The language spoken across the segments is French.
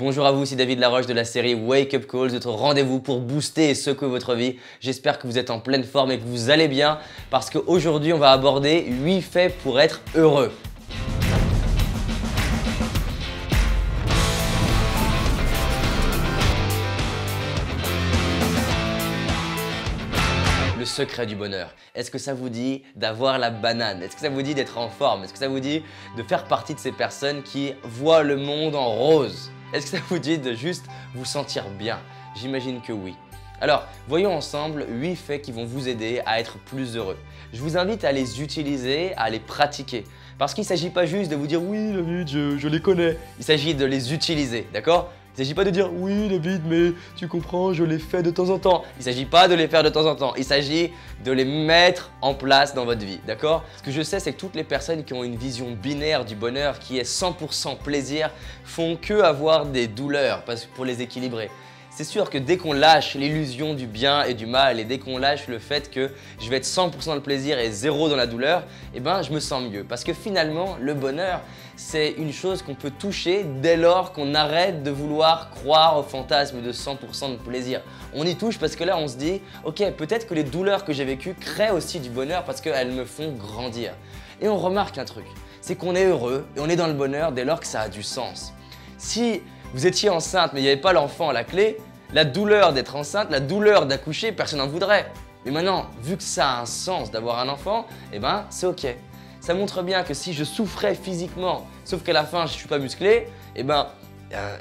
Bonjour à vous, c'est David Laroche de la série Wake Up Calls, votre rendez-vous pour booster et secouer votre vie. J'espère que vous êtes en pleine forme et que vous allez bien parce qu'aujourd'hui on va aborder 8 faits pour être heureux. Le secret du bonheur. Est-ce que ça vous dit d'avoir la banane? Est-ce que ça vous dit d'être en forme? Est-ce que ça vous dit de faire partie de ces personnes qui voient le monde en rose? Est-ce que ça vous dit de juste vous sentir bien? J'imagine que oui. Alors, voyons ensemble 8 faits qui vont vous aider à être plus heureux. Je vous invite à les utiliser, à les pratiquer. Parce qu'il ne s'agit pas juste de vous dire « Oui David, je les connais ». Il s'agit de les utiliser, d'accord? Il ne s'agit pas de dire « Oui David, mais tu comprends, je les fais de temps en temps ». Il ne s'agit pas de les faire de temps en temps. Il s'agit de les mettre en place dans votre vie, d'accord? Ce que je sais, c'est que toutes les personnes qui ont une vision binaire du bonheur, qui est 100% plaisir, font que avoir des douleurs pour les équilibrer. C'est sûr que dès qu'on lâche l'illusion du bien et du mal et dès qu'on lâche le fait que je vais être 100% dans le plaisir et 0 dans la douleur, eh ben je me sens mieux. Parce que finalement, le bonheur, c'est une chose qu'on peut toucher dès lors qu'on arrête de vouloir croire au fantasme de 100% de plaisir. On y touche parce que là, on se dit « Ok, peut-être que les douleurs que j'ai vécues créent aussi du bonheur parce qu'elles me font grandir. » Et on remarque un truc, c'est qu'on est heureux et on est dans le bonheur dès lors que ça a du sens. Si vous étiez enceinte mais il n'y avait pas l'enfant à la clé, la douleur d'être enceinte, la douleur d'accoucher, personne n'en voudrait. Mais maintenant, vu que ça a un sens d'avoir un enfant, eh ben c'est ok. Ça montre bien que si je souffrais physiquement, sauf qu'à la fin je ne suis pas musclé, eh ben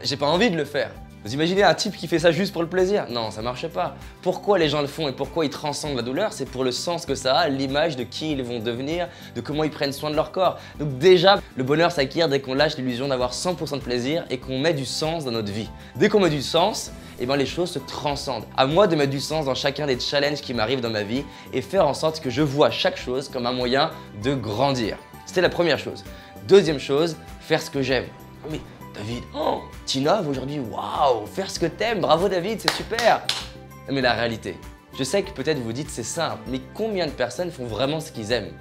j'ai pas envie de le faire. Vous imaginez un type qui fait ça juste pour le plaisir? Non, ça marche pas. Pourquoi les gens le font et pourquoi ils transcendent la douleur? C'est pour le sens que ça a, l'image de qui ils vont devenir, de comment ils prennent soin de leur corps. Donc déjà, le bonheur s'acquiert dès qu'on lâche l'illusion d'avoir 100% de plaisir et qu'on met du sens dans notre vie. Dès qu'on met du sens, eh ben les choses se transcendent. À moi de mettre du sens dans chacun des challenges qui m'arrivent dans ma vie et faire en sorte que je vois chaque chose comme un moyen de grandir. C'était la première chose. Deuxième chose, faire ce que j'aime. Mais David, oh, t'innove aujourd'hui, waouh, faire ce que t'aimes, bravo David, c'est super. Mais la réalité, je sais que peut-être vous dites c'est simple, mais combien de personnes font vraiment ce qu'ils aiment?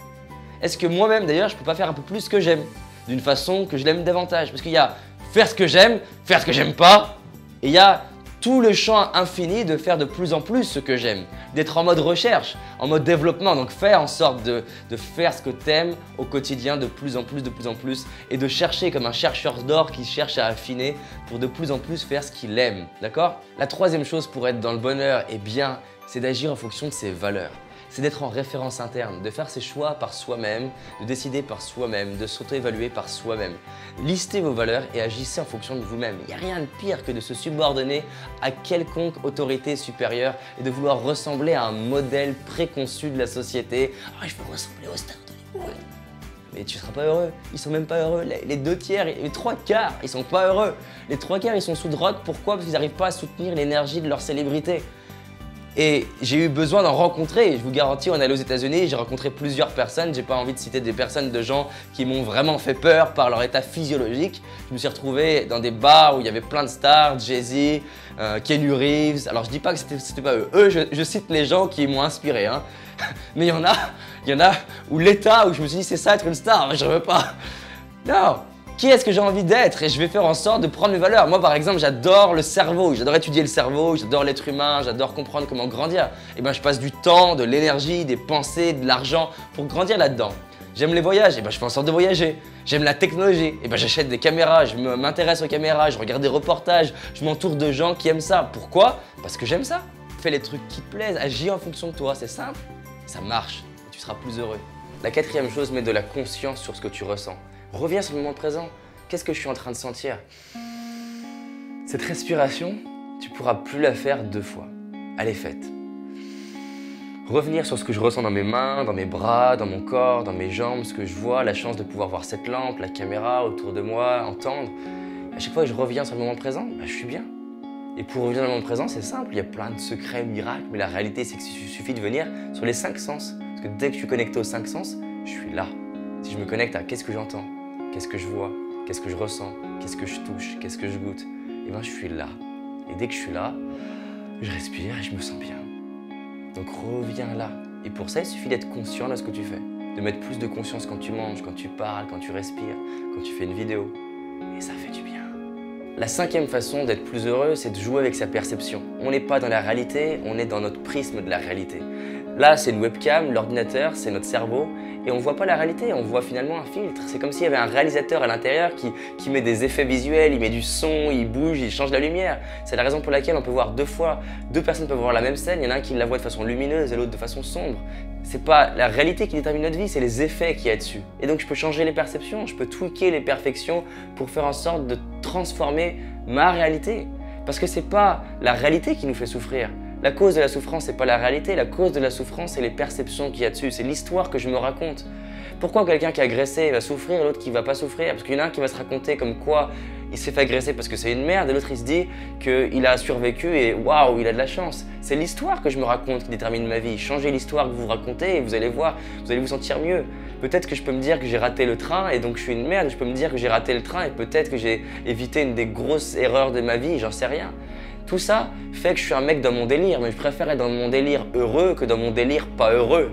Est-ce que moi-même d'ailleurs, je peux pas faire un peu plus ce que j'aime, d'une façon que je l'aime davantage? Parce qu'il y a faire ce que j'aime pas, et il y a tout le champ infini de faire de plus en plus ce que j'aime, d'être en mode recherche, en mode développement, donc faire en sorte de faire ce que tu aimes au quotidien de plus en plus et de chercher comme un chercheur d'or qui cherche à affiner pour de plus en plus faire ce qu'il aime, d'accord? La troisième chose pour être dans le bonheur et bien, c'est d'agir en fonction de ses valeurs. C'est d'être en référence interne, de faire ses choix par soi-même, de décider par soi-même, de s'auto-évaluer par soi-même. Listez vos valeurs et agissez en fonction de vous-même. Il n'y a rien de pire que de se subordonner à quelconque autorité supérieure et de vouloir ressembler à un modèle préconçu de la société. « Ah, je veux ressembler aux stars d'Hollywood !» Mais tu ne seras pas heureux. Ils sont même pas heureux. Les 2 tiers, les 3 quarts, ils sont pas heureux. Les 3 quarts, ils sont sous drogue. Pourquoi? Parce qu'ils n'arrivent pas à soutenir l'énergie de leur célébrité. Et j'ai eu besoin d'en rencontrer, je vous garantis, on est allé aux États-Unis, j'ai rencontré plusieurs personnes, j'ai pas envie de citer des personnes de gens qui m'ont vraiment fait peur par leur état physiologique. Je me suis retrouvé dans des bars où il y avait plein de stars, Jay-Z, Keanu Reeves. Alors je dis pas que c'était pas eux, je cite les gens qui m'ont inspiré, hein. Mais il y en a où l'état où je me suis dit c'est ça être une star, je veux pas. Non. Qui est-ce que j'ai envie d'être? Et je vais faire en sorte de prendre mes valeurs. Moi, par exemple, j'adore le cerveau, j'adore étudier le cerveau, j'adore l'être humain, j'adore comprendre comment grandir. Et ben, je passe du temps, de l'énergie, des pensées, de l'argent pour grandir là-dedans. J'aime les voyages, et ben, je fais en sorte de voyager. J'aime la technologie, et ben, j'achète des caméras, je m'intéresse aux caméras, je regarde des reportages, je m'entoure de gens qui aiment ça. Pourquoi? Parce que j'aime ça. Fais les trucs qui te plaisent, agis en fonction de toi, c'est simple. Ça marche, et tu seras plus heureux. La quatrième chose, mets de la conscience sur ce que tu ressens. Reviens sur le moment présent. Qu'est-ce que je suis en train de sentir? Cette respiration, tu ne pourras plus la faire 2 fois. Elle est faite. Revenir sur ce que je ressens dans mes mains, dans mes bras, dans mon corps, dans mes jambes, ce que je vois, la chance de pouvoir voir cette lampe, la caméra autour de moi, entendre. À chaque fois que je reviens sur le moment présent, je suis bien. Et pour revenir dans le moment présent, c'est simple. Il y a plein de secrets, miracles, mais la réalité, c'est qu'il suffit de venir sur les 5 sens. Parce que dès que je suis connecté aux 5 sens, je suis là. Si je me connecte à qu'est-ce que j'entends, qu'est-ce que je vois, qu'est-ce que je ressens, qu'est-ce que je touche, qu'est-ce que je goûte, et bien je suis là. Et dès que je suis là, je respire et je me sens bien. Donc reviens là. Et pour ça, il suffit d'être conscient de ce que tu fais. De mettre plus de conscience quand tu manges, quand tu parles, quand tu respires, quand tu fais une vidéo. Et ça fait du bien. La cinquième façon d'être plus heureux, c'est de jouer avec sa perception. On n'est pas dans la réalité, on est dans notre prisme de la réalité. Là, c'est une webcam, l'ordinateur, c'est notre cerveau, et on ne voit pas la réalité, on voit finalement un filtre. C'est comme s'il y avait un réalisateur à l'intérieur qui met des effets visuels, il met du son, il bouge, il change la lumière. C'est la raison pour laquelle on peut voir deux personnes peuvent voir la même scène, il y en a un qui la voit de façon lumineuse et l'autre de façon sombre. C'est pas la réalité qui détermine notre vie, c'est les effets qu'il y a dessus. Et donc je peux changer les perceptions, je peux tweaker les perfections pour faire en sorte de transformer ma réalité. Parce que c'est pas la réalité qui nous fait souffrir. La cause de la souffrance, c'est pas la réalité. La cause de la souffrance, c'est les perceptions qu'il y a dessus. C'est l'histoire que je me raconte. Pourquoi quelqu'un qui est agressé va souffrir et l'autre qui va pas souffrir? Parce qu'il y en a un qui va se raconter comme quoi il s'est fait agresser parce que c'est une merde et l'autre il se dit qu'il a survécu et waouh, il a de la chance. C'est l'histoire que je me raconte qui détermine ma vie. Changez l'histoire que vous vous racontez et vous allez voir, vous allez vous sentir mieux. Peut-être que je peux me dire que j'ai raté le train et donc je suis une merde. Je peux me dire que j'ai raté le train et peut-être que j'ai évité une des grosses erreurs de ma vie, j'en sais rien. Tout ça fait que je suis un mec dans mon délire, mais je préfère être dans mon délire heureux que dans mon délire pas heureux.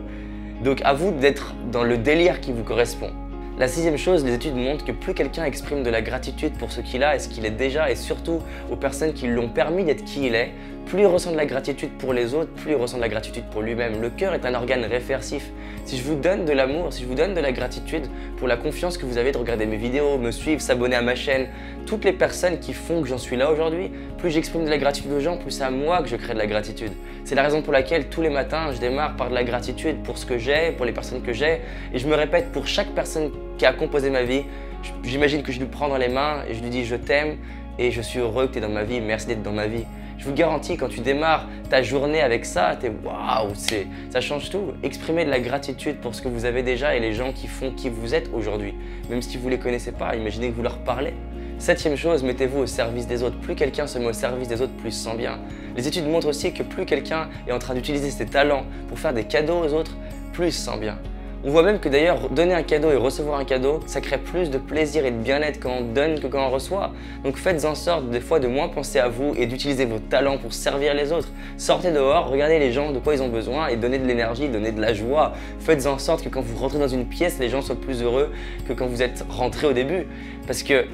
Donc à vous d'être dans le délire qui vous correspond. La sixième chose, les études montrent que plus quelqu'un exprime de la gratitude pour ce qu'il a et ce qu'il est déjà, et surtout aux personnes qui lui ont permis d'être qui il est, plus il ressent de la gratitude pour les autres, plus il ressent de la gratitude pour lui-même. Le cœur est un organe réversif. Si je vous donne de l'amour, si je vous donne de la gratitude pour la confiance que vous avez de regarder mes vidéos, me suivre, s'abonner à ma chaîne, toutes les personnes qui font que j'en suis là aujourd'hui, plus j'exprime de la gratitude aux gens, plus c'est à moi que je crée de la gratitude. C'est la raison pour laquelle tous les matins, je démarre par de la gratitude pour ce que j'ai, pour les personnes que j'ai, et je me répète pour chaque personne qui a composé ma vie, j'imagine que je lui prends dans les mains et je lui dis je t'aime et je suis heureux que tu es dans ma vie, merci d'être dans ma vie. Je vous garantis, quand tu démarres ta journée avec ça, t'es waouh, ça change tout. Exprimez de la gratitude pour ce que vous avez déjà et les gens qui font qui vous êtes aujourd'hui. Même si vous ne les connaissez pas, imaginez que vous leur parlez. Septième chose, mettez-vous au service des autres. Plus quelqu'un se met au service des autres, plus il se sent bien. Les études montrent aussi que plus quelqu'un est en train d'utiliser ses talents pour faire des cadeaux aux autres, plus il se sent bien. On voit même que d'ailleurs, donner un cadeau et recevoir un cadeau, ça crée plus de plaisir et de bien-être quand on donne que quand on reçoit. Donc faites en sorte des fois de moins penser à vous et d'utiliser vos talents pour servir les autres. Sortez dehors, regardez les gens de quoi ils ont besoin et donnez de l'énergie, donnez de la joie. Faites en sorte que quand vous rentrez dans une pièce, les gens soient plus heureux que quand vous êtes rentré au début. Parce que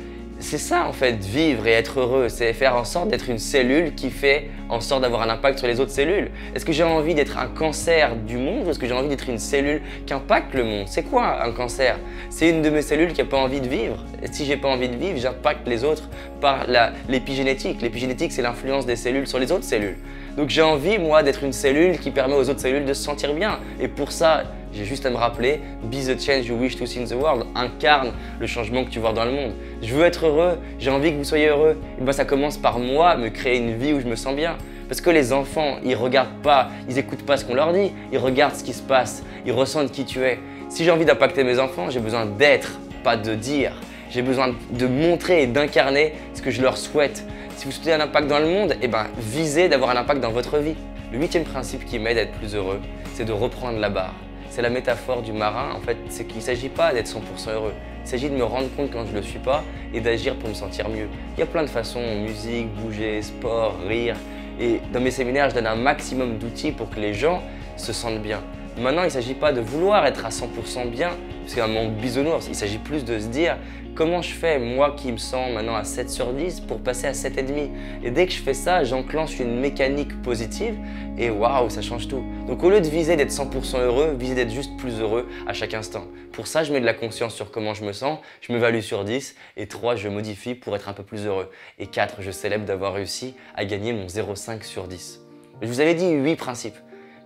c'est ça en fait, vivre et être heureux, c'est faire en sorte d'être une cellule qui fait en sorte d'avoir un impact sur les autres cellules. Est-ce que j'ai envie d'être un cancer du monde ou est-ce que j'ai envie d'être une cellule qui impacte le monde? C'est quoi un cancer? C'est une de mes cellules qui n'a pas envie de vivre. Et si j'ai pas envie de vivre, j'impacte les autres par l'épigénétique. L'épigénétique, c'est l'influence des cellules sur les autres cellules. Donc j'ai envie, moi, d'être une cellule qui permet aux autres cellules de se sentir bien. Et pour ça, j'ai juste à me rappeler, be the change you wish to see in the world, incarne le changement que tu vois dans le monde. Je veux être heureux, j'ai envie que vous soyez heureux. Et ben ça commence par moi, me créer une vie où je me sens bien. Parce que les enfants, ils regardent pas, ils écoutent pas ce qu'on leur dit, ils regardent ce qui se passe, ils ressentent qui tu es. Si j'ai envie d'impacter mes enfants, j'ai besoin d'être, pas de dire. J'ai besoin de montrer et d'incarner ce que je leur souhaite. Si vous souhaitez un impact dans le monde, eh ben, visez d'avoir un impact dans votre vie. Le huitième principe qui m'aide à être plus heureux, c'est de reprendre la barre. C'est la métaphore du marin, en fait, c'est qu'il ne s'agit pas d'être 100% heureux. Il s'agit de me rendre compte quand je ne le suis pas et d'agir pour me sentir mieux. Il y a plein de façons, musique, bouger, sport, rire. Et dans mes séminaires, je donne un maximum d'outils pour que les gens se sentent bien. Maintenant, il ne s'agit pas de vouloir être à 100% bien, parce qu'il y a un monde bisounours. Il s'agit plus de se dire comment je fais, moi qui me sens maintenant à 7 sur 10, pour passer à 7,5. Et dès que je fais ça, j'enclenche une mécanique positive et waouh, ça change tout. Donc au lieu de viser d'être 100% heureux, viser d'être juste plus heureux à chaque instant. Pour ça, je mets de la conscience sur comment je me sens, je m'évalue sur 10 et 3, je modifie pour être un peu plus heureux. Et 4, je célèbre d'avoir réussi à gagner mon 0,5 sur 10. Je vous avais dit 8 principes.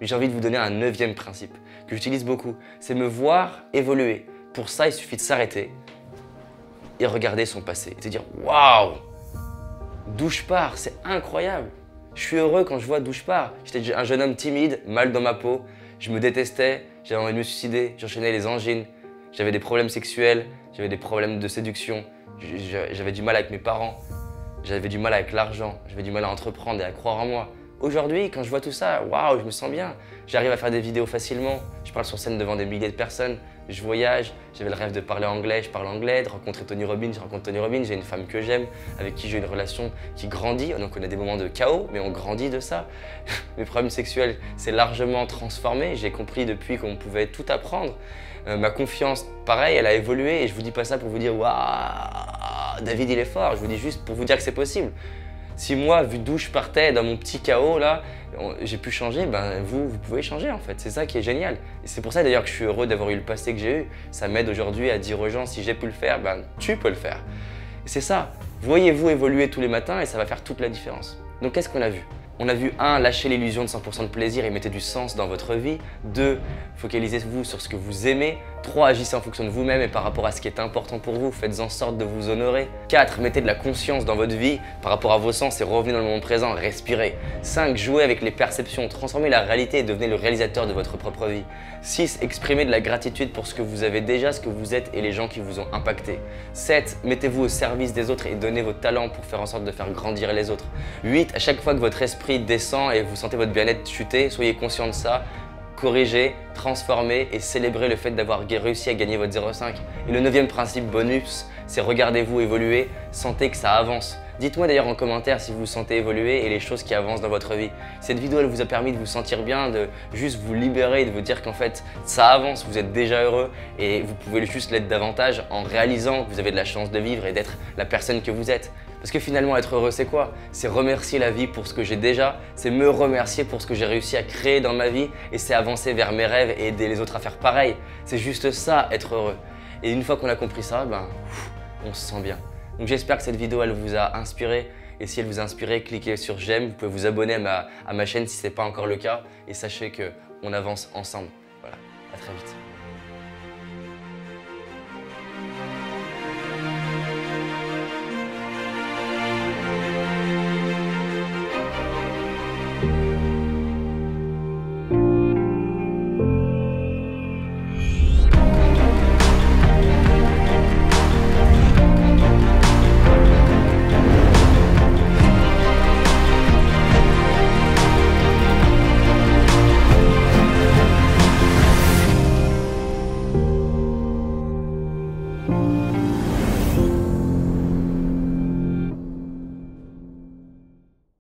Mais j'ai envie de vous donner un 9e principe que j'utilise beaucoup, c'est me voir évoluer. Pour ça, il suffit de s'arrêter et regarder son passé et se dire « Waouh, d'où je pars, c'est incroyable !» Je suis heureux quand je vois d'où je pars. J'étais un jeune homme timide, mal dans ma peau, je me détestais, j'avais envie de me suicider, j'enchaînais les angines, j'avais des problèmes sexuels, j'avais des problèmes de séduction, j'avais du mal avec mes parents, j'avais du mal avec l'argent, j'avais du mal à entreprendre et à croire en moi. Aujourd'hui, quand je vois tout ça, waouh, je me sens bien. J'arrive à faire des vidéos facilement, je parle sur scène devant des milliers de personnes, je voyage, j'avais le rêve de parler anglais, je parle anglais, de rencontrer Tony Robbins, je rencontre Tony Robbins, j'ai une femme que j'aime, avec qui j'ai une relation qui grandit, donc on a des moments de chaos, mais on grandit de ça. Mes problèmes sexuels, c'est largement transformé, j'ai compris depuis qu'on pouvait tout apprendre. Ma confiance, pareil, elle a évolué et je vous dis pas ça pour vous dire waouh, waouh, David il est fort. Je vous dis juste pour vous dire que c'est possible. Si moi, vu d'où je partais, dans mon petit chaos là, j'ai pu changer, ben vous pouvez changer en fait. C'est ça qui est génial. Et c'est pour ça d'ailleurs que je suis heureux d'avoir eu le passé que j'ai eu. Ça m'aide aujourd'hui à dire aux gens, si j'ai pu le faire, ben tu peux le faire. Et c'est ça. Voyez-vous évoluer tous les matins et ça va faire toute la différence. Donc qu'est-ce qu'on a vu? On a vu 1. Lâchez l'illusion de 100% de plaisir et mettez du sens dans votre vie. 2. Focalisez-vous sur ce que vous aimez. 3. Agissez en fonction de vous-même et par rapport à ce qui est important pour vous. Faites en sorte de vous honorer. 4. Mettez de la conscience dans votre vie par rapport à vos sens et revenez dans le moment présent. Respirez. 5. Jouez avec les perceptions. Transformez la réalité et devenez le réalisateur de votre propre vie. 6. Exprimez de la gratitude pour ce que vous avez déjà, ce que vous êtes et les gens qui vous ont impacté. 7. Mettez-vous au service des autres et donnez vos talents pour faire en sorte de faire grandir les autres. 8. À chaque fois que votre esprit descend et vous sentez votre bien-être chuter, soyez conscient de ça. Corrigez, transformez et célébrez le fait d'avoir réussi à gagner votre 0,5. Et le 9e principe bonus, c'est regardez-vous évoluer, sentez que ça avance. Dites-moi d'ailleurs en commentaire si vous vous sentez évoluer et les choses qui avancent dans votre vie. Cette vidéo elle vous a permis de vous sentir bien, de juste vous libérer, de vous dire qu'en fait ça avance, vous êtes déjà heureux et vous pouvez juste l'être davantage en réalisant que vous avez de la chance de vivre et d'être la personne que vous êtes. Parce que finalement être heureux c'est quoi? C'est remercier la vie pour ce que j'ai déjà, c'est me remercier pour ce que j'ai réussi à créer dans ma vie et c'est avancer vers mes rêves et aider les autres à faire pareil. C'est juste ça être heureux. Et une fois qu'on a compris ça, ben, on se sent bien. Donc j'espère que cette vidéo elle vous a inspiré et si elle vous a inspiré, cliquez sur j'aime, vous pouvez vous abonner à ma chaîne si ce n'est pas encore le cas et sachez qu'on avance ensemble. Voilà, à très vite.